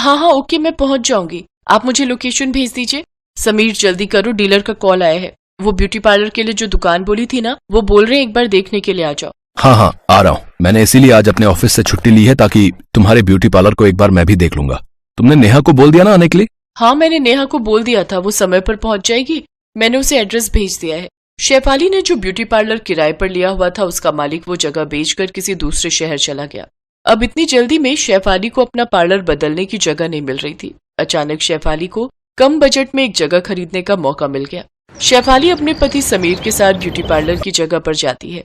हाँ हाँ ओके, मैं पहुंच जाऊंगी, आप मुझे लोकेशन भेज दीजिए। समीर जल्दी करो, डीलर का कॉल आया है। वो ब्यूटी पार्लर के लिए जो दुकान बोली थी ना, वो बोल रहे हैं एक बार देखने के लिए आ जाओ। हाँ हाँ आ रहा हूँ। मैंने इसीलिए आज अपने ऑफिस से छुट्टी ली है ताकि तुम्हारे ब्यूटी पार्लर को एक बार मैं भी देख लूंगा। तुमने नेहा को बोल दिया ना आने के लिए? हाँ मैंने नेहा को बोल दिया था, वो समय पर पहुंच जाएगी। मैंने उसे एड्रेस भेज दिया है। शेफाली ने जो ब्यूटी पार्लर किराए पर लिया हुआ था, उसका मालिक वो जगह बेचकर किसी दूसरे शहर चला गया। अब इतनी जल्दी में शेफाली को अपना पार्लर बदलने की जगह नहीं मिल रही थी। अचानक शेफाली को कम बजट में एक जगह खरीदने का मौका मिल गया। शेफाली अपने पति समीर के साथ ब्यूटी पार्लर की जगह पर जाती है।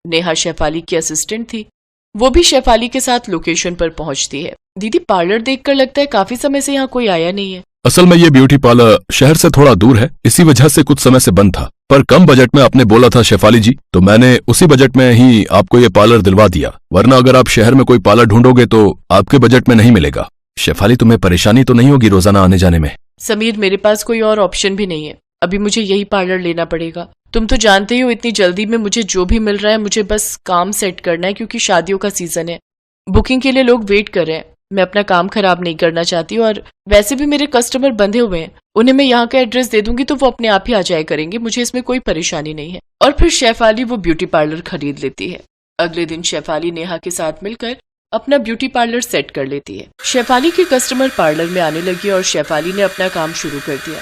नेहा शेफाली की असिस्टेंट थी, वो भी शेफाली के साथ लोकेशन पर पहुंचती है। दीदी पार्लर देखकर लगता है काफी समय से यहाँ कोई आया नहीं है। असल में ये ब्यूटी पार्लर शहर से थोड़ा दूर है, इसी वजह से कुछ समय से बंद था, पर कम बजट में आपने बोला था शेफाली जी, तो मैंने उसी बजट में ही आपको ये पार्लर दिलवा दिया। वरना अगर आप शहर में कोई पार्लर ढूंढोगे तो आपके बजट में नहीं मिलेगा। शेफाली तुम्हें परेशानी तो नहीं होगी रोजाना आने जाने में? समीर मेरे पास कोई और ऑप्शन भी नहीं है, अभी मुझे यही पार्लर लेना पड़ेगा। तुम तो जानते ही हो इतनी जल्दी में मुझे जो भी मिल रहा है, मुझे बस काम सेट करना है, क्योंकि शादियों का सीजन है, बुकिंग के लिए लोग वेट कर रहे हैं। मैं अपना काम खराब नहीं करना चाहती, और वैसे भी मेरे कस्टमर बंधे हुए हैं, उन्हें मैं यहाँ का एड्रेस दे दूंगी तो वो अपने आप ही आ जाया करेंगे, मुझे इसमें कोई परेशानी नहीं है। और फिर शेफाली वो ब्यूटी पार्लर खरीद लेती है। अगले दिन शेफाली नेहा के साथ मिलकर अपना ब्यूटी पार्लर सेट कर लेती है। शेफाली के कस्टमर पार्लर में आने लगे और शेफाली ने अपना काम शुरू कर दिया।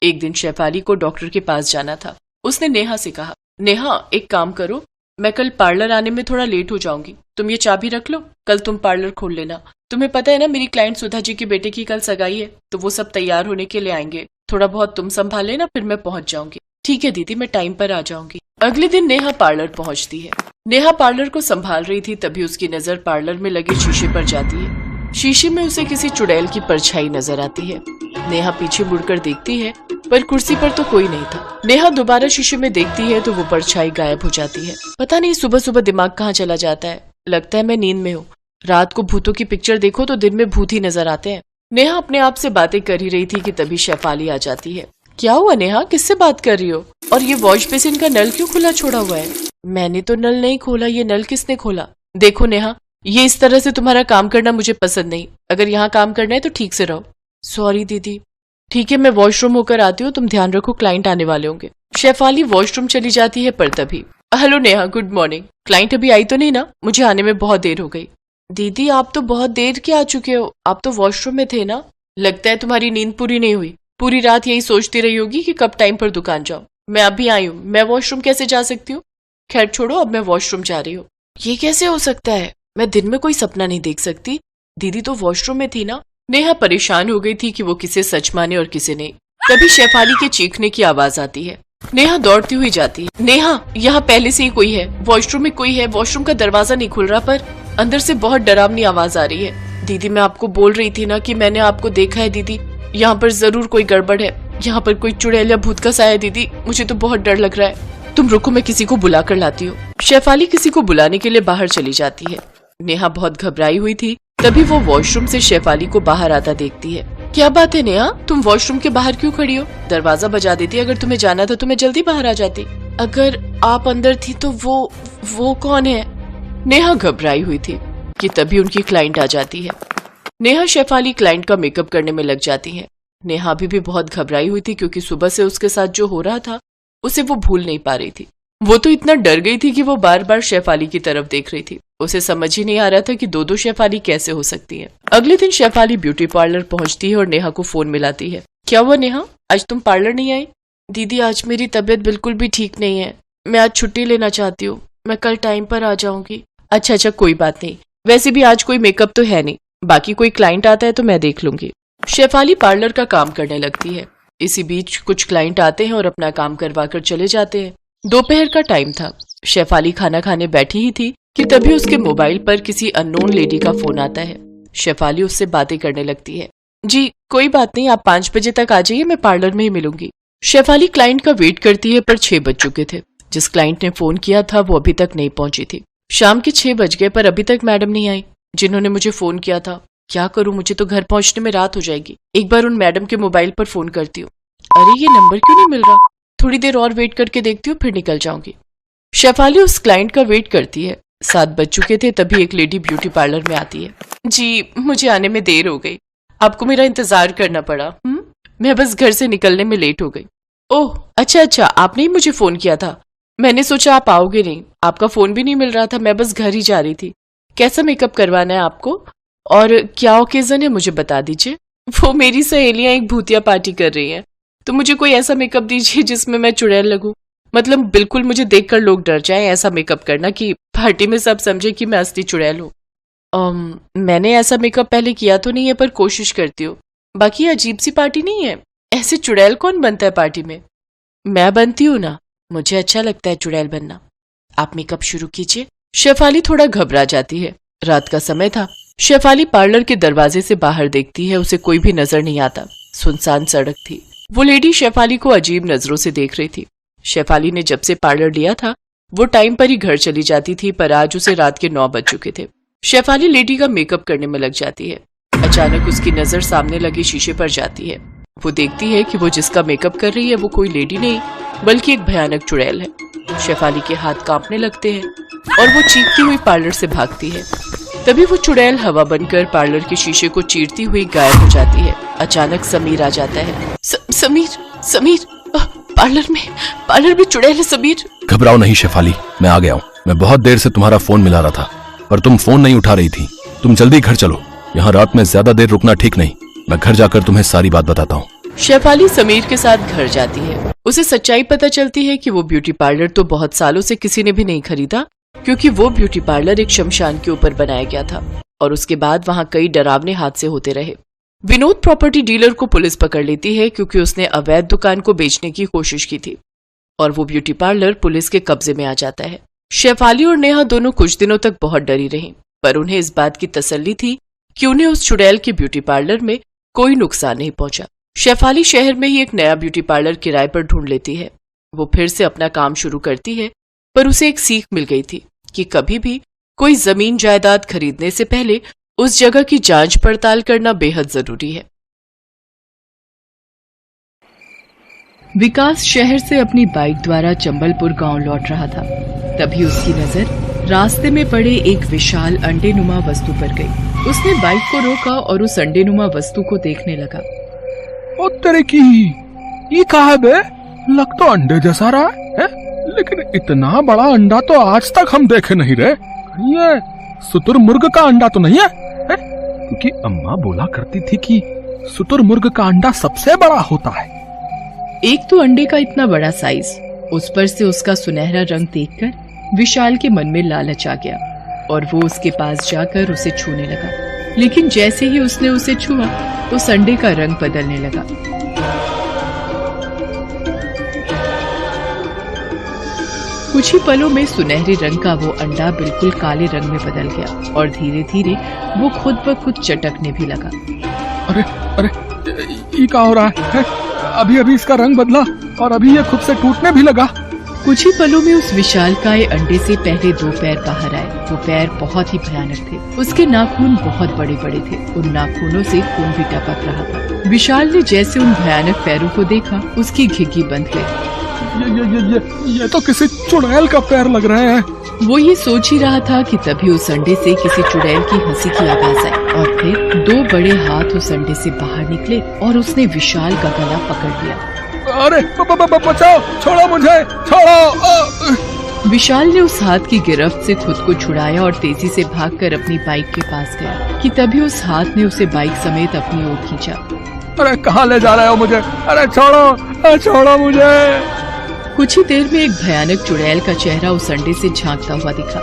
एक दिन शेफाली को डॉक्टर के पास जाना था। उसने नेहा से कहा, नेहा एक काम करो, मैं कल पार्लर आने में थोड़ा लेट हो जाऊंगी, तुम ये चाबी रख लो, कल तुम पार्लर खोल लेना। तुम्हें पता है ना मेरी क्लाइंट सुधा जी के बेटे की कल सगाई है, तो वो सब तैयार होने के लिए आएंगे, थोड़ा बहुत तुम संभाल लेना, फिर मैं पहुंच जाऊंगी। ठीक है दीदी, मैं टाइम पर आ जाऊंगी। अगले दिन नेहा पार्लर पहुंचती है। नेहा पार्लर को संभाल रही थी, तभी उसकी नजर पार्लर में लगे शीशे पर जाती है। शीशे में उसे किसी चुड़ैल की परछाई नजर आती है। नेहा पीछे मुड़कर देखती है, पर कुर्सी पर तो कोई नहीं था। नेहा दोबारा शीशे में देखती है तो वो परछाई गायब हो जाती है। पता नहीं सुबह सुबह दिमाग कहाँ चला जाता है, लगता है मैं नींद में हूँ। रात को भूतों की पिक्चर देखो तो दिन में भूत ही नजर आते हैं। नेहा अपने आप से बातें कर ही रही थी कि तभी शेफाली आ जाती है। क्या हुआ नेहा, किससे बात कर रही हो? और ये वॉश बेसिन का नल क्यों खुला छोड़ा हुआ है? मैंने तो नल नहीं खोला, ये नल किसने खोला? देखो नेहा, ये इस तरह से तुम्हारा काम करना मुझे पसंद नहीं। अगर यहाँ काम करना है तो ठीक से रहो। सॉरी दीदी। ठीक है, मैं वॉशरूम होकर आती हूँ, तुम ध्यान रखो, क्लाइंट आने वाले होंगे। शेफाली वॉशरूम चली जाती है, पर तभी hello Neha, good morning. Client अभी आई तो नहीं ना? मुझे आने में बहुत देर हो गई। दीदी आप तो बहुत देर के आ चुके हो, आप तो वॉशरूम में थे ना? लगता है तुम्हारी नींद पूरी नहीं हुई, पूरी रात यही सोचती रही होगी कि कब टाइम पर दुकान जाऊं। मैं अभी आई हूँ, मैं वॉशरूम कैसे जा सकती हूँ? खैर छोड़ो, अब मैं वॉशरूम जा रही हूँ। ये कैसे हो सकता है? मैं दिन में कोई सपना नहीं देख सकती, दीदी तो वॉशरूम में थी ना। नेहा परेशान हो गई थी कि वो किसे सच माने और किसे नहीं। तभी शेफाली के चीखने की आवाज आती है। नेहा दौड़ती हुई जाती है। नेहा, यहाँ पहले से ही कोई है, वॉशरूम में कोई है, वॉशरूम का दरवाजा नहीं खुल रहा, पर अंदर से बहुत डरावनी आवाज आ रही है। दीदी मैं आपको बोल रही थी ना कि मैंने आपको देखा है दीदी, यहाँ पर जरूर कोई गड़बड़ है, यहाँ पर कोई चुड़ैल या भूत का साया है दीदी, मुझे तो बहुत डर लग रहा है। तुम रुको, मैं किसी को बुला कर लाती हूँ। शेफाली किसी को बुलाने के लिए बाहर चली जाती है। नेहा बहुत घबराई हुई थी, तभी वो वॉशरूम से शेफाली को बाहर आता देखती है। क्या बात है नेहा, तुम वॉशरूम के बाहर क्यों खड़ी हो? दरवाजा बजा देती, अगर तुम्हें जाना था तो मैं जल्दी बाहर आ जाती। अगर आप अंदर थी तो वो कौन है? नेहा घबराई हुई थी कि तभी उनकी क्लाइंट आ जाती है। नेहा शेफाली क्लाइंट का मेकअप करने में लग जाती है। नेहा अभी भी बहुत घबराई हुई थी, क्योंकि सुबह से उसके साथ जो हो रहा था उसे वो भूल नहीं पा रही थी। वो तो इतना डर गई थी कि वो बार बार शेफाली की तरफ देख रही थी। उसे समझ ही नहीं आ रहा था कि दो शेफाली कैसे हो सकती है। अगले दिन शेफाली ब्यूटी पार्लर पहुंचती है और नेहा को फोन मिलाती है। क्या हुआ नेहा, आज तुम पार्लर नहीं आई? दीदी आज मेरी तबीयत बिल्कुल भी ठीक नहीं है, मैं आज छुट्टी लेना चाहती हूँ, मैं कल टाइम पर आ जाऊंगी। अच्छा कोई बात नहीं, वैसे भी आज कोई मेकअप तो है नहीं, बाकी कोई क्लाइंट आता है तो मैं देख लूंगी। शेफाली पार्लर का काम करने लगती है। इसी बीच कुछ क्लाइंट आते हैं और अपना काम करवा कर चले जाते हैं। दोपहर का टाइम था। शेफाली खाना खाने बैठी ही थी कि तभी उसके मोबाइल पर किसी अननोन लेडी का फोन आता है। शेफाली उससे बातें करने लगती है। जी कोई बात नहीं, आप 5 बजे तक आ जाइए, मैं पार्लर में ही मिलूंगी। शेफाली क्लाइंट का वेट करती है, पर 6 बज चुके थे। जिस क्लाइंट ने फोन किया था वो अभी तक नहीं पहुंची थी। शाम के 6 बज गए, पर अभी तक मैडम नहीं आई जिन्होंने मुझे फोन किया था। क्या करूं, मुझे तो घर पहुंचने में रात हो जाएगी। एक बार उन मैडम के मोबाइल पर फोन करती हूँ। अरे ये नंबर क्यों नहीं मिल रहा, थोड़ी देर और वेट करके देखती हूँ, फिर निकल जाऊंगी। शेफाली उस क्लाइंट का वेट करती है। 7 बज चुके थे, तभी एक लेडी ब्यूटी पार्लर में आती है। जी मुझे आने में देर हो गई, आपको मेरा इंतजार करना पड़ा। मैं बस घर से निकलने में लेट हो गई। ओह अच्छा, आपने ही मुझे फोन किया था। मैंने सोचा आप आओगे नहीं, आपका फोन भी नहीं मिल रहा था, मैं बस घर ही जा रही थी। कैसा मेकअप करवाना है आपको और क्या ओकेजन है मुझे बता दीजिए। वो मेरी सहेलियां एक भूतिया पार्टी कर रही हैं, तो मुझे कोई ऐसा मेकअप दीजिए जिसमें मैं चुड़ैल लगूं। मतलब बिल्कुल मुझे देखकर लोग डर जाएं, ऐसा मेकअप करना कि पार्टी में सब समझे कि मैं असली चुड़ैल हूँ। मैंने ऐसा मेकअप पहले किया तो नहीं है, पर कोशिश करती हूँ। बाकी अजीब सी पार्टी नहीं है, ऐसे चुड़ैल कौन बनता है पार्टी में? मैं बनती हूँ ना, मुझे अच्छा लगता है चुड़ैल बनना। आप मेकअप शुरू कीजिए। शेफाली थोड़ा घबरा जाती है। रात का समय था। शेफाली पार्लर के दरवाजे से बाहर देखती है, उसे कोई भी नजर नहीं आता। सुनसान सड़क थी। वो लेडी शेफाली को अजीब नजरों से देख रही थी। शेफाली ने जब से पार्लर लिया था वो टाइम पर ही घर चली जाती थी, पर आज उसे रात के 9 बज चुके थे। शेफाली लेडी का मेकअप करने में लग जाती है। अचानक उसकी नजर सामने लगे शीशे पर जाती है। वो देखती है कि वो जिसका मेकअप कर रही है वो कोई लेडी नहीं बल्कि एक भयानक चुड़ैल है। शेफाली के हाथ कांपने लगते हैं और वो चीखती हुई पार्लर से भागती है। तभी वो चुड़ैल हवा बनकर पार्लर के शीशे को चीरती हुई गायब हो जाती है। अचानक समीर आ जाता है। समीर पार्लर में चुड़ैल है। समीर घबराओ नहीं शेफाली, मैं आ गया हूँ। मैं बहुत देर से तुम्हारा फोन मिला रहा था पर तुम फोन नहीं उठा रही थी। तुम जल्दी घर चलो, यहाँ रात में ज्यादा देर रुकना ठीक नहीं। मैं घर जाकर तुम्हें सारी बात बताता हूँ। शेफाली समीर के साथ घर जाती है। उसे सच्चाई पता चलती है कि वो ब्यूटी पार्लर तो बहुत सालों से किसी ने भी नहीं खरीदा, क्योंकि वो ब्यूटी पार्लर एक शमशान के ऊपर बनाया गया था और उसके बाद वहाँ कई डरावने हादसे होते रहे। विनोद प्रॉपर्टी डीलर को पुलिस पकड़ लेती है क्योंकि उसने अवैध दुकान को बेचने की कोशिश की थी और वो ब्यूटी पार्लर पुलिस के कब्जे में आ जाता है। शेफाली और नेहा दोनों कुछ दिनों तक बहुत डरी रहीं, पर उन्हें इस बात की तसल्ली थी कि उन्हें उस चुड़ैल के ब्यूटी पार्लर में कोई नुकसान नहीं पहुंचा। शेफाली शहर में ही एक नया ब्यूटी पार्लर किराए पर ढूंढ लेती है। वो फिर से अपना काम शुरू करती है, पर उसे एक सीख मिल गई थी कि कभी भी कोई जमीन जायदाद खरीदने से पहले उस जगह की जांच पड़ताल करना बेहद जरूरी है। विकास शहर से अपनी बाइक द्वारा चंबलपुर गांव लौट रहा था। तभी उसकी नजर रास्ते में पड़े एक विशाल अंडेनुमा वस्तु पर गई। उसने बाइक को रोका और उस अंडेनुमा वस्तु को देखने लगा। ओ तेरे की, ये कहा है बे? लग तो अंडे जैसा रहा है, लेकिन इतना बड़ा अंडा तो आज तक हम देखे नहीं रहे। ये शुतुरमुर्ग का अंडा तो नहीं है? क्योंकि अम्मा बोला करती थी कि शुतुरमुर्ग का अंडा सबसे बड़ा होता है। एक तो अंडे का इतना बड़ा साइज, उस पर से उसका सुनहरा रंग देखकर विशाल के मन में लालच आ गया और वो उसके पास जाकर उसे छूने लगा। लेकिन जैसे ही उसने उसे छुआ उस अंडे का रंग बदलने लगा। कुछ ही पलों में सुनहरे रंग का वो अंडा बिल्कुल काले रंग में बदल गया और धीरे धीरे वो खुद ब खुद चटकने भी लगा। अरे ये क्या हो रहा है? अभी अभी इसका रंग बदला और अभी ये खुद से टूटने भी लगा। कुछ ही पलों में उस विशालकाय अंडे से पहले 2 पैर बाहर आए। वो पैर बहुत ही भयानक थे। उसके नाखून बहुत बड़े बड़े थे। उन नाखूनों से खून भी टपक रहा था। विशाल ने जैसे उन भयानक पैरों को देखा उसकी घिघी बंध गई। ये तो किसी चुड़ैल का पैर लग रहे हैं। वो ये सोच ही रहा था कि तभी उस अंडे से किसी चुड़ैल की हंसी की आवाज आई और फिर 2 बड़े हाथ उस अंडे से बाहर निकले और उसने विशाल का गला पकड़ लिया। अरे बचाओ, छोड़ो मुझे, छोड़ो। विशाल ने उस हाथ की गिरफ्त से खुद को छुड़ाया और तेजी से भागकर अपनी बाइक के पास गया कि तभी उस हाथ ने उसे बाइक समेत अपनी ओर खींचा। अरे कहाँ ले जा रहे हो मुझे? अरे छोड़ो मुझे। कुछ ही देर में एक भयानक चुड़ैल का चेहरा उस अंडे से झांकता हुआ दिखा।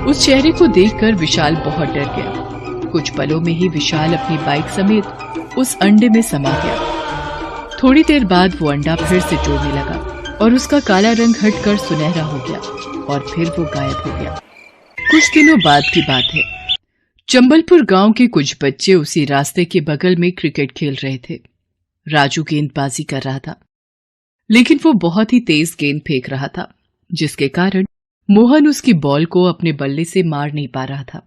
उस चेहरे को देखकर विशाल बहुत डर गया। कुछ पलों में ही विशाल अपनी बाइक समेत उस अंडे में समा गया। थोड़ी देर बाद वो अंडा फिर से जोड़ने लगा और उसका काला रंग हटकर सुनहरा हो गया और फिर वो गायब हो गया। कुछ दिनों बाद की बात है। चंबलपुर गांव के कुछ बच्चे उसी रास्ते के बगल में क्रिकेट खेल रहे थे। राजू गेंदबाजी कर रहा था, लेकिन वो बहुत ही तेज गेंद फेंक रहा था, जिसके कारण मोहन उसकी बॉल को अपने बल्ले से मार नहीं पा रहा था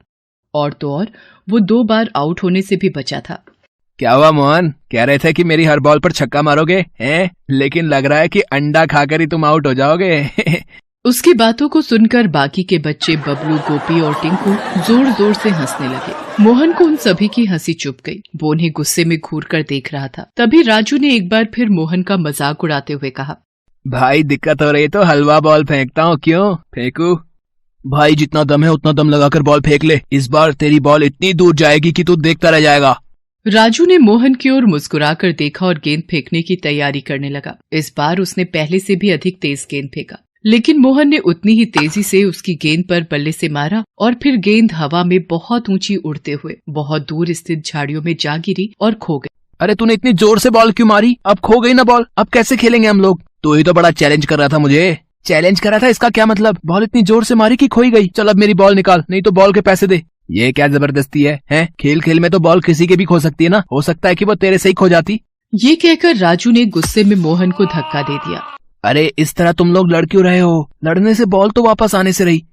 और तो और वो 2 बार आउट होने से भी बचा था। क्या हुआ मोहन? कह रहे थे कि मेरी हर बॉल पर छक्का मारोगे हैं? लेकिन लग रहा है कि अंडा खाकर ही तुम आउट हो जाओगे। उसकी बातों को सुनकर बाकी के बच्चे बबलू, गोपी और टिंकू जोर जोर से हंसने लगे। मोहन को उन सभी की हंसी चुप गई। वो उन्हें गुस्से में घूर कर देख रहा था। तभी राजू ने एक बार फिर मोहन का मजाक उड़ाते हुए कहा, भाई दिक्कत हो रही तो हलवा बॉल फेंकता हूँ, क्यों फेंकू? भाई जितना दम है उतना दम लगाकर बॉल फेंक ले, इस बार तेरी बॉल इतनी दूर जाएगी कि तू देखता रह जाएगा। राजू ने मोहन की ओर मुस्कुराकर देखा और गेंद फेंकने की तैयारी करने लगा। इस बार उसने पहले से भी अधिक तेज गेंद फेंका, लेकिन मोहन ने उतनी ही तेजी से उसकी गेंद पर बल्ले से मारा और फिर गेंद हवा में बहुत ऊंची उड़ते हुए बहुत दूर स्थित झाड़ियों में जा गिरी और खो गई। अरे तूने इतनी जोर से बॉल क्यों मारी? अब खो गई ना बॉल, अब कैसे खेलेंगे हम लोग? तू ही तो बड़ा चैलेंज कर रहा था मुझे। चैलेंज कर रहा था इसका क्या मतलब? बॉल इतनी जोर से मारी कि खोई गई। चल अब मेरी बॉल निकाल, नहीं तो बॉल के पैसे दे। ये क्या जबरदस्ती है, हैं? खेल खेल में तो बॉल किसी के भी खो सकती है ना, हो सकता है कि वो तेरे से ही खो जाती। ये कहकर राजू ने गुस्से में मोहन को धक्का दे दिया। अरे इस तरह तुम लोग लड़ क्यों रहे हो? लड़ने से बॉल तो वापस आने से रही।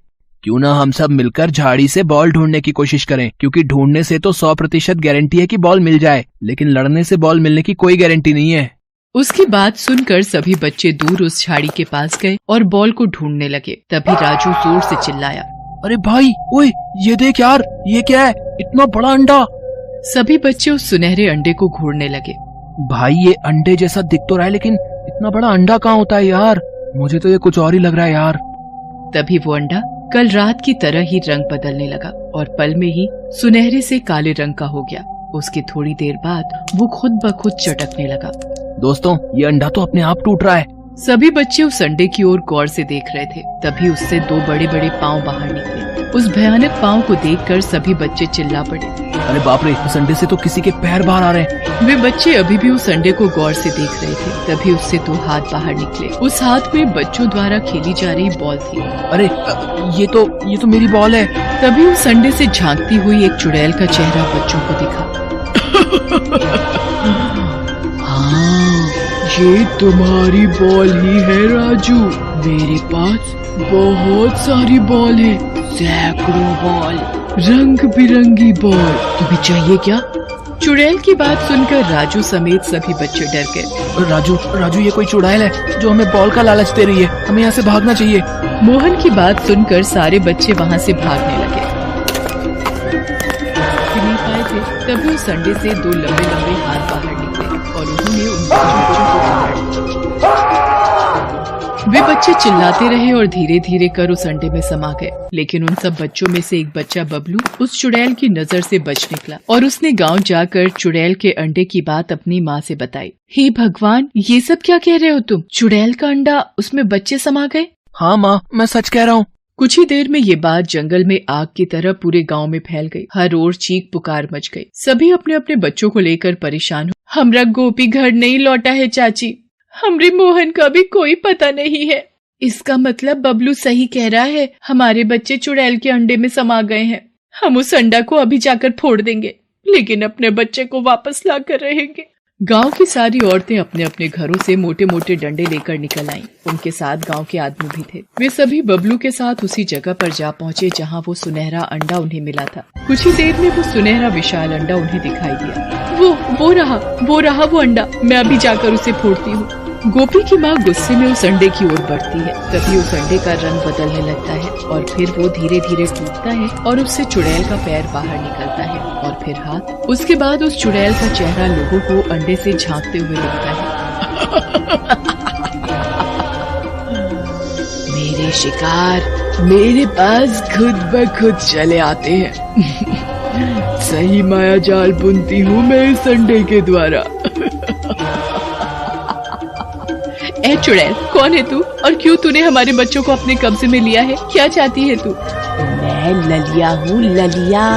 क्यों ना हम सब मिलकर झाड़ी से बॉल ढूंढने की कोशिश करें, क्योंकि ढूंढने से तो 100% गारंटी है कि बॉल मिल जाए, लेकिन लड़ने से बॉल मिलने की कोई गारंटी नहीं है। उसकी बात सुनकर सभी बच्चे दूर उस झाड़ी के पास गए और बॉल को ढूंढने लगे। तभी राजू जोर से चिल्लाया, अरे भाई, ओए ये देख यार, ये क्या है? इतना बड़ा अंडा। सभी बच्चे उस सुनहरे अंडे को घूरने लगे। भाई ये अंडे जैसा दिख तो रहा है, लेकिन इतना बड़ा अंडा कहाँ होता है यार? मुझे तो ये कुछ और ही लग रहा है यार। तभी वो अंडा कल रात की तरह ही रंग बदलने लगा और पल में ही सुनहरे से काले रंग का हो गया। उसके थोड़ी देर बाद वो खुद ब खुद चटकने लगा। दोस्तों, ये अंडा तो अपने आप टूट रहा है। सभी बच्चे उस अंडे की ओर गौर से देख रहे थे। तभी उससे 2 बड़े बड़े पाँव बाहर निकले। उस भयानक पाँव को देखकर सभी बच्चे चिल्ला पड़े। अरे बाप रे, इस अंडे से तो किसी के पैर बाहर आ रहे हैं। वे बच्चे अभी भी उस अंडे को गौर से देख रहे थे। तभी उससे 2 हाथ बाहर निकले। उस हाथ में बच्चों द्वारा खेली जा रही बॉल थी। अरे ये तो मेरी बॉल है। तभी उस अंडे से झांकती हुई एक चुड़ैल का चेहरा बच्चों को दिखा। हाँ, ये तुम्हारी बॉल ही है राजू। मेरे पास बहुत सारी बॉल है, सैकड़ों बॉल, रंग बिरंगी बॉल। तुम्हें चाहिए क्या? चुड़ैल की बात सुनकर राजू समेत सभी बच्चे डर गए। राजू ये कोई चुड़ैल है जो हमें बॉल का लालच दे रही है। हमें यहाँ से भागना चाहिए। मोहन की बात सुनकर सारे बच्चे वहाँ से भागने लगे। नहीं पाए थे, तभी उस अंडे से 2 लंबे लंबे हाथ बाहर निकले और उन्होंने उन बच्चों को पकड़ा। वे बच्चे चिल्लाते रहे और धीरे धीरे कर उस अंडे में समा गए। लेकिन उन सब बच्चों में से एक बच्चा बबलू उस चुड़ैल की नजर से बच निकला और उसने गांव जाकर चुड़ैल के अंडे की बात अपनी माँ से बताई। हे भगवान, ये सब क्या कह रहे हो तुम? चुड़ैल का अंडा, उसमें बच्चे समा गए? हाँ माँ, मैं सच कह रहा हूँ। कुछ ही देर में ये बात जंगल में आग की तरह पूरे गांव में फैल गई। हर ओर चीख पुकार मच गई। सभी अपने अपने बच्चों को लेकर परेशान हो। हमरा गोपी घर नहीं लौटा है चाची, हमरे मोहन का भी कोई पता नहीं है। इसका मतलब बबलू सही कह रहा है, हमारे बच्चे चुड़ैल के अंडे में समा गए हैं। हम उस अंडा को अभी जाकर फोड़ देंगे, लेकिन अपने बच्चे को वापस ला कर रहेंगे। गांव की सारी औरतें अपने अपने घरों से मोटे मोटे डंडे लेकर निकल आईं। उनके साथ गांव के आदमी भी थे। वे सभी बबलू के साथ उसी जगह पर जा पहुंचे जहां वो सुनहरा अंडा उन्हें मिला था। कुछ ही देर में वो सुनहरा विशाल अंडा उन्हें दिखाई दिया। वो रहा वो अंडा, मैं अभी जाकर उसे फोड़ती हूँ। गोपी की माँ गुस्से में उस अंडे की ओर बढ़ती है। तभी उस अंडे का रंग बदलने लगता है और फिर वो धीरे धीरे टूटता है और उससे चुड़ैल का पैर बाहर निकलता है और फिर हाथ। उसके बाद उस चुड़ैल का चेहरा लोगों को अंडे से झांकते हुए दिखता है। मेरे शिकार मेरे पास खुद ब खुद चले आते हैं। सही माया जाल बुनती हूँ मैं इस अंडे के द्वारा। ए चुड़ैल, कौन है तू और क्यों तूने हमारे बच्चों को अपने कब्जे में लिया है? क्या चाहती है तू? मैं ललिया हूँ, ललिया।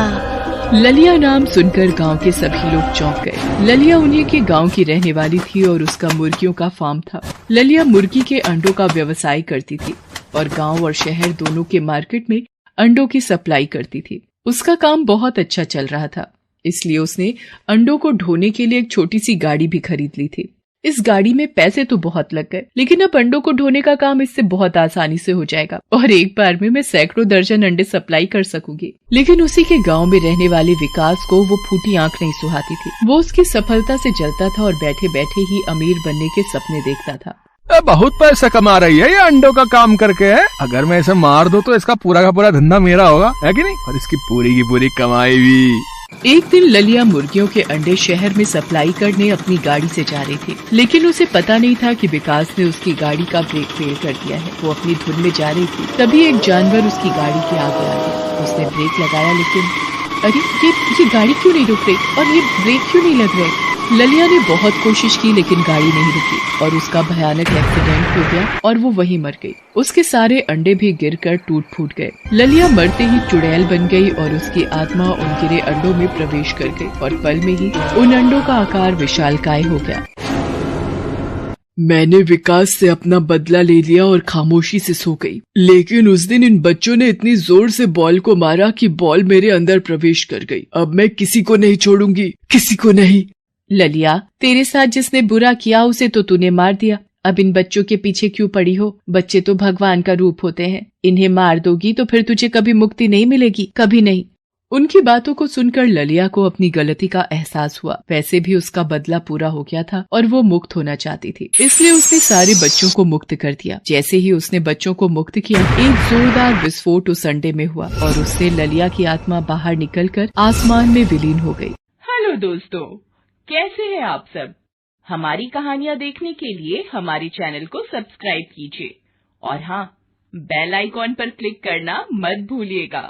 ललिया नाम सुनकर गांव के सभी लोग चौंक गए। ललिया उन्हीं के गांव की रहने वाली थी और उसका मुर्गियों का फार्म था। ललिया मुर्गी के अंडों का व्यवसाय करती थी और गांव और शहर दोनों के मार्केट में अंडों की सप्लाई करती थी। उसका काम बहुत अच्छा चल रहा था, इसलिए उसने अंडों को ढोने के लिए एक छोटी सी गाड़ी भी खरीद ली थी। इस गाड़ी में पैसे तो बहुत लग गए, लेकिन अब अंडों को ढोने का काम इससे बहुत आसानी से हो जाएगा और एक बार में मैं सैकड़ों दर्जन अंडे सप्लाई कर सकूंगी। लेकिन उसी के गांव में रहने वाले विकास को वो फूटी आंख नहीं सुहाती थी। वो उसकी सफलता से जलता था और बैठे बैठे ही अमीर बनने के सपने देखता था। बहुत पैसा कमा रही है ये अंडों का काम करके। है अगर मैं इसे मार दूं तो इसका पूरा का पूरा धंधा मेरा होगा, है कि नहीं? और इसकी पूरी की पूरी कमाई भी। एक दिन ललिया मुर्गियों के अंडे शहर में सप्लाई करने अपनी गाड़ी से जा रही थी, लेकिन उसे पता नहीं था कि विकास ने उसकी गाड़ी का ब्रेक फेल कर दिया है। वो अपनी धुन में जा रही थी, तभी एक जानवर उसकी गाड़ी के आगे आ गया। उसने ब्रेक लगाया, लेकिन अरे ये गाड़ी क्यों नहीं रुक रही और ये ब्रेक क्यों नहीं लग रहे? ललिया ने बहुत कोशिश की लेकिन गाड़ी नहीं रुकी और उसका भयानक एक्सीडेंट हो गया और वो वहीं मर गई। उसके सारे अंडे भी गिरकर टूट फूट गए। ललिया मरते ही चुड़ैल बन गई और उसकी आत्मा उन गिरे अंडों में प्रवेश कर गई और पल में ही उन अंडों का आकार विशालकाय हो गया। मैंने विकास से अपना बदला ले लिया और खामोशी से सो गई, लेकिन उस दिन इन बच्चों ने इतनी जोर से बॉल को मारा कि बॉल मेरे अंदर प्रवेश कर गई। अब मैं किसी को नहीं छोड़ूंगी, किसी को नहीं। ललिया, तेरे साथ जिसने बुरा किया उसे तो तूने मार दिया, अब इन बच्चों के पीछे क्यों पड़ी हो? बच्चे तो भगवान का रूप होते हैं, इन्हें मार दोगी तो फिर तुझे कभी मुक्ति नहीं मिलेगी, कभी नहीं। उनकी बातों को सुनकर ललिया को अपनी गलती का एहसास हुआ। वैसे भी उसका बदला पूरा हो गया था और वो मुक्त होना चाहती थी, इसलिए उसने सारे बच्चों को मुक्त कर दिया। जैसे ही उसने बच्चों को मुक्त किया, एक जोरदार विस्फोट उस अंडे में हुआ और उससे ललिया की आत्मा बाहर निकलकर आसमान में विलीन हो गई। हेलो दोस्तों, कैसे हैं आप सब? हमारी कहानियाँ देखने के लिए हमारे चैनल को सब्सक्राइब कीजिए और हाँ, बेल आइकॉन पर क्लिक करना मत भूलिएगा।